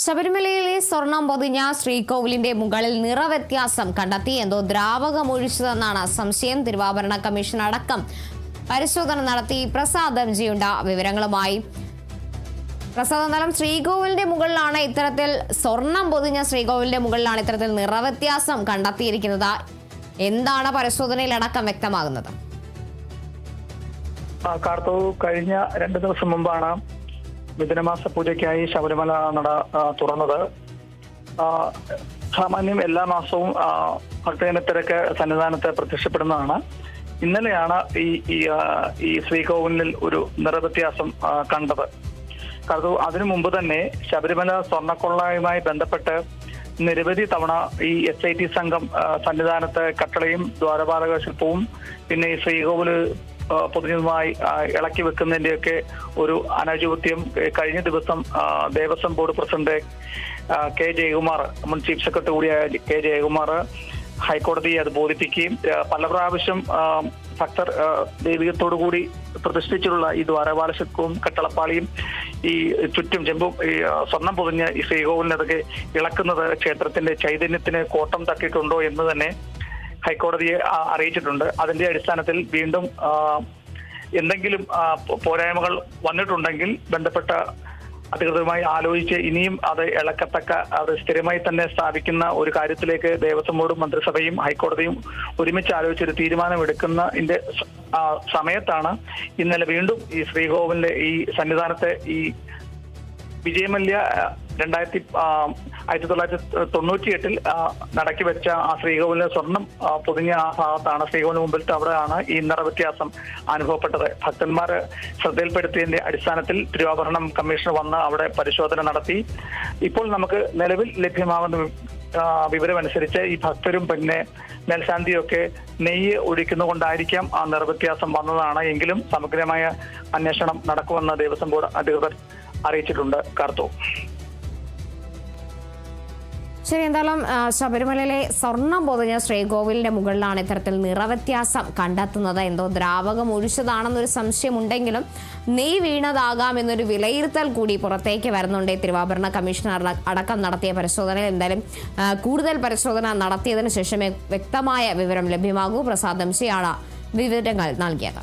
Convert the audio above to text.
ശബരിമലയിലെ സ്വർണം പൊതിഞ്ഞ ശ്രീകോവിലിന്റെ മുകളിൽ നിറവ്യത്യാസം കണ്ടെത്തി എന്തോ ദ്രാവകം ഒഴിച്ചതെന്നാണ് സംശയം. തിരുവാഭരണ കമ്മീഷൻ അടക്കം പരിശോധന നടത്തി. പ്രസാദ് എംജിയുണ്ട് വിവരങ്ങളുമായി. പ്രസാദ്, എന്നാലും ശ്രീകോവിലിന്റെ മുകളിലാണ് ഇത്തരത്തിൽ സ്വർണം പൊതിഞ്ഞ ശ്രീകോവിലിന്റെ മുകളിലാണ് ഇത്തരത്തിൽ നിറവ്യത്യാസം കണ്ടെത്തിയിരിക്കുന്നത്. എന്താണ് പരിശോധനയിൽ അടക്കം വ്യക്തമാകുന്നത്? കഴിഞ്ഞ 2 ദിവസം മുമ്പാണ് മിഥുനമാസ പൂജയ്ക്കായി ശബരിമല നട തുറന്നത്. സാമാന്യം എല്ലാ മാസവും ഭക്തജനത്തിരക്ക് സന്നിധാനത്ത് പ്രത്യക്ഷപ്പെടുന്നതാണ്. ഇന്നലെയാണ് ഈ ശ്രീകോവിലിൽ ഒരു നിറവ്യത്യാസം കണ്ടത്. കാരണം അതിനു മുമ്പ് തന്നെ ശബരിമല സ്വർണ്ണക്കൊള്ളയുമായി ബന്ധപ്പെട്ട് നിരവധി തവണ ഈ SIT സംഘം സന്നിധാനത്ത് കട്ടളയും ദ്വാരപാലക ശില്പവും പിന്നെ ഈ ശ്രീകോവില് പൊതുജനമായി ഇളക്കി വെക്കുന്നതിന്റെയൊക്കെ ഒരു അനൗചിത്യം കഴിഞ്ഞ ദിവസം Devaswom board president K Jayakumar, മുൻ ചീഫ് സെക്രട്ടറി കൂടിയായ കെ ജയകുമാർ ഹൈക്കോടതിയെ അത് ബോധിപ്പിക്കുകയും പല പ്രാവശ്യം ഭക്തർ ദൈവികത്തോടു കൂടി പ്രതിഷ്ഠിച്ചിട്ടുള്ള ഈ ദ്വാരപാലശില്പവും കട്ടളപ്പാളിയും ഈ ചുറ്റും ചെമ്പും ഈ സ്വർണം പൊതിഞ്ഞ് ഈ ശ്രീകോവിലിനതൊക്കെ ഇളക്കുന്നത് ക്ഷേത്രത്തിന്റെ ചൈതന്യത്തിന് കോട്ടം തട്ടിയിട്ടുണ്ടോ എന്ന് തന്നെ ഹൈക്കോടതിയെ അറിയിച്ചിട്ടുണ്ട്. അതിന്റെ അടിസ്ഥാനത്തിൽ വീണ്ടും എന്തെങ്കിലും പോരായ്മകൾ വന്നിട്ടുണ്ടെങ്കിൽ ബന്ധപ്പെട്ട അധികൃതരുമായി ആലോചിച്ച് ഇനിയും അത് ഇളക്കത്തക്ക അത് സ്ഥിരമായി തന്നെ സ്ഥാപിക്കുന്ന ഒരു കാര്യത്തിലേക്ക് ദേവസ്വം ബോർഡും മന്ത്രിസഭയും ഹൈക്കോടതിയും ഒരുമിച്ച് ആലോചിച്ചൊരു തീരുമാനമെടുക്കുന്നതിന്റെ സമയത്താണ് ഇന്നലെ വീണ്ടും ഈ ശ്രീകോവിലിന്റെ ഈ സന്നിധാനത്തെ ഈ വിജയമല്യ 1998 നടക്കി വെച്ച ആ ശ്രീകോവിലിലെ സ്വർണം പൊതിഞ്ഞ ആ ഭാഗത്താണ്, ശ്രീകോവിലിന് മുമ്പിലത്തെ അവിടെയാണ് ഈ നിറവ്യത്യാസം അനുഭവപ്പെട്ടത്. ഭക്തന്മാർ ശ്രദ്ധയിൽപ്പെടുത്തിയതിന്റെ അടിസ്ഥാനത്തിൽ തിരുവാഭരണം കമ്മീഷണർ വന്ന് അവിടെ പരിശോധന നടത്തി. ഇപ്പോൾ നമുക്ക് നിലവിൽ ലഭ്യമാകുന്ന വിവരമനുസരിച്ച് ഈ ഭക്തരും പിന്നെ മേൽശാന്തിയൊക്കെ നെയ്യ് ഒഴിക്കുന്നതുകൊണ്ടായിരിക്കാം ആ നിറവ്യത്യാസം വന്നതാണ്. എങ്കിലും സമഗ്രമായ അന്വേഷണം നടക്കുമെന്ന് ദേവസ്വം ബോർഡ് അധികൃതർ അറിയിച്ചിട്ടുണ്ട്. കാർത്തു, ശരി. എന്തായാലും ശബരിമലയിലെ സ്വർണം പൊതിഞ്ഞ ശ്രീകോവിലിന്റെ മുകളിലാണ് ഇത്തരത്തിൽ നിറവ്യത്യാസം കണ്ടെത്തുന്നത്. എന്തോ ദ്രാവകം ഒഴിച്ചതാണെന്നൊരു സംശയമുണ്ടെങ്കിലും നെയ് വീണതാകാം എന്നൊരു വിലയിരുത്തൽ കൂടി പുറത്തേക്ക് വരുന്നുണ്ട്. തിരുവാഭരണ കമ്മീഷണർ അടക്കം നടത്തിയ പരിശോധനയിൽ എന്തായാലും കൂടുതൽ പരിശോധന നടത്തിയതിനു ശേഷമേ വ്യക്തമായ വിവരം ലഭ്യമാകൂ. പ്രസാദ് എംജിയാണ് വിവരങ്ങൾ നൽകിയത്.